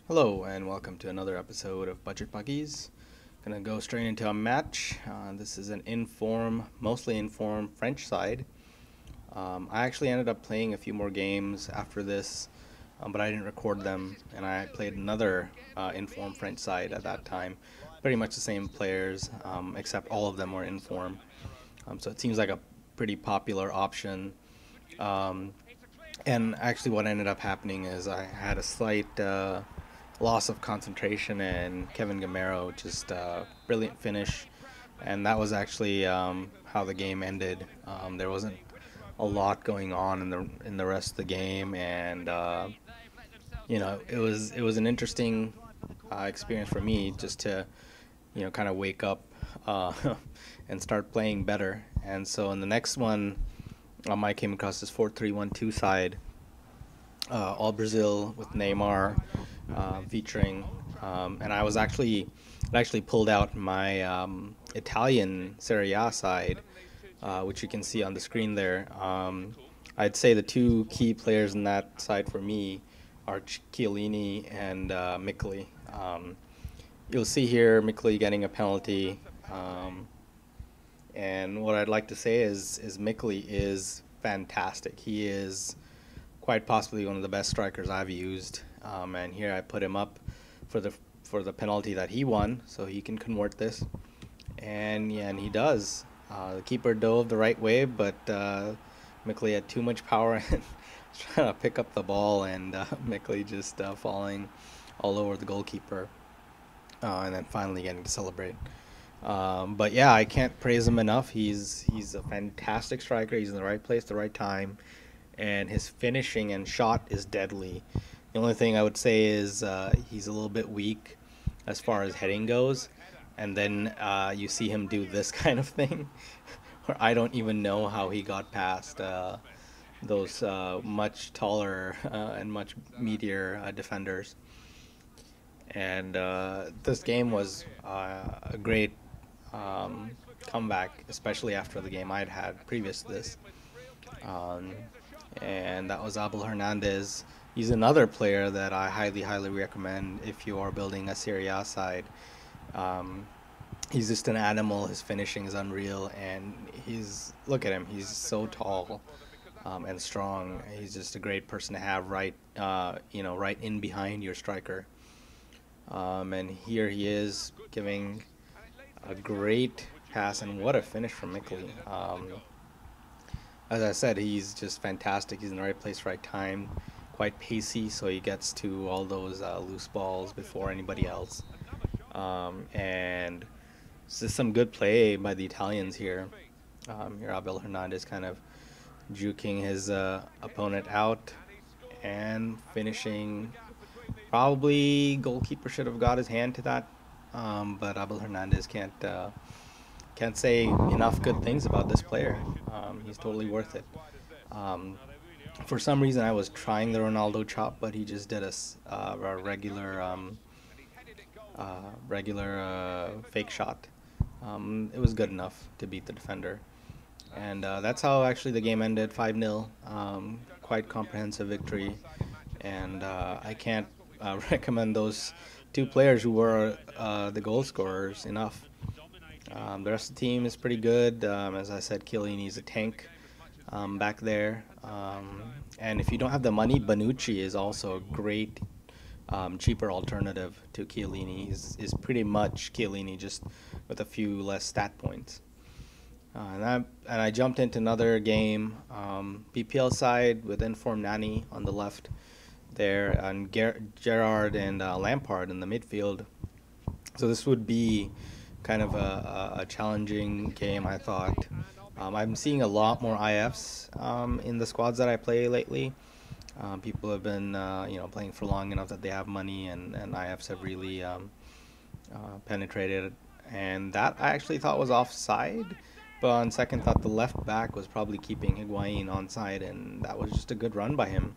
Hello and welcome to another episode of Budget Buggies. Gonna go straight into a match. This is an mostly inform French side. I actually ended up playing a few more games after this, but I didn't record them, and I played another inform French side at that time. Pretty much the same players, except all of them were inform. So it seems like a pretty popular option. Um, and actually, what ended up happening is I had a slight loss of concentration, and Kevin Gamero just brilliant finish, and that was actually how the game ended. There wasn't a lot going on in the rest of the game, and it was an interesting experience for me just to kind of wake up uh, and start playing better. And so in the next one, I came across this 4-3-1-2 side, all Brazil with Neymar featuring, and I actually pulled out my Italian Serie A side, which you can see on the screen there. I'd say the two key players in that side for me are Chiellini and Miccoli. You'll see here Miccoli getting a penalty, and what I'd like to say is Miccoli is fantastic. He is quite possibly one of the best strikers I've used. And here I put him up for the penalty that he won, so he can convert this. And yeah, and he does. The keeper dove the right way, but Miccoli had too much power and trying to pick up the ball, and Miccoli just falling all over the goalkeeper, and then finally getting to celebrate. But yeah, I can't praise him enough. He's a fantastic striker. He's in the right place, the right time, and his finishing and shot is deadly. The only thing I would say is he's a little bit weak as far as heading goes, and then you see him do this kind of thing, where I don't even know how he got past those much taller and much meatier defenders. And this game was a great comeback, especially after the game I'd had previous to this. Um, and that was Abel Hernandez. He's another player that I highly, highly recommend if you are building a Serie A side. Um, he's just an animal. His finishing is unreal, and look at him. He's so tall and strong. He's just a great person to have right in behind your striker. And here he is giving a great pass, and what a finish from Miccoli. As I said, he's just fantastic. He's in the right place, right time, quite pacey, so he gets to all those loose balls before anybody else. And it's just some good play by the Italians here. Here, Abel Hernandez kind of juking his opponent out and finishing. Probably goalkeeper should have got his hand to that, but Abel Hernandez can't say enough good things about this player. He's totally worth it. Um, for some reason, I was trying the Ronaldo chop, but he just did a regular fake shot. It was good enough to beat the defender. And that's how actually the game ended, 5-0. Quite comprehensive victory. And I can't recommend those two players who were the goal scorers enough. The rest of the team is pretty good. As I said, Chiellini's a tank back there. And if you don't have the money, Bonucci is also a great, cheaper alternative to Chiellini. Is pretty much Chiellini, just with a few less stat points. And I jumped into another game, BPL side with Inform Nani on the left there, and Gerard and Lampard in the midfield. So this would be kind of a challenging game, I thought. I'm seeing a lot more IFs in the squads that I play lately. People have been, playing for long enough that they have money, and IFs have really penetrated. And that I actually thought was offside, but on second thought, the left back was probably keeping Higuain onside, and that was just a good run by him.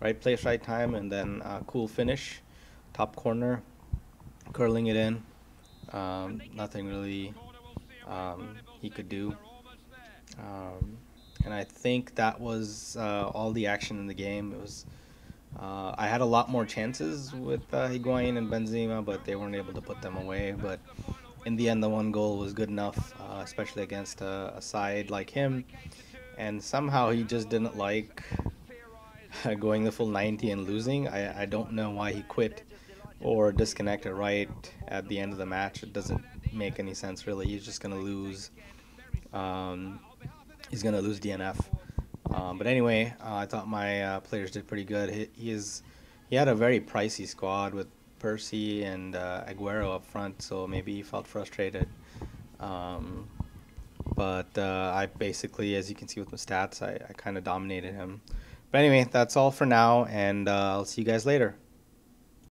Right place, right time, and then cool finish, top corner, curling it in. Nothing really he could do. Um, and I think that was all the action in the game. It was I had a lot more chances with Higuain and Benzema, but they weren't able to put them away. But in the end, the one goal was good enough, especially against a side like him. And somehow he just didn't like going the full 90 and losing. I don't know why he quit or disconnected right at the end of the match. It doesn't make any sense, really. He's just going to lose. Um, he's going to lose DNF. But anyway, I thought my players did pretty good. He had a very pricey squad with Percy and Aguero up front, so maybe he felt frustrated. Um, but I basically, as you can see with my stats, I kind of dominated him. But anyway, that's all for now, and I'll see you guys later.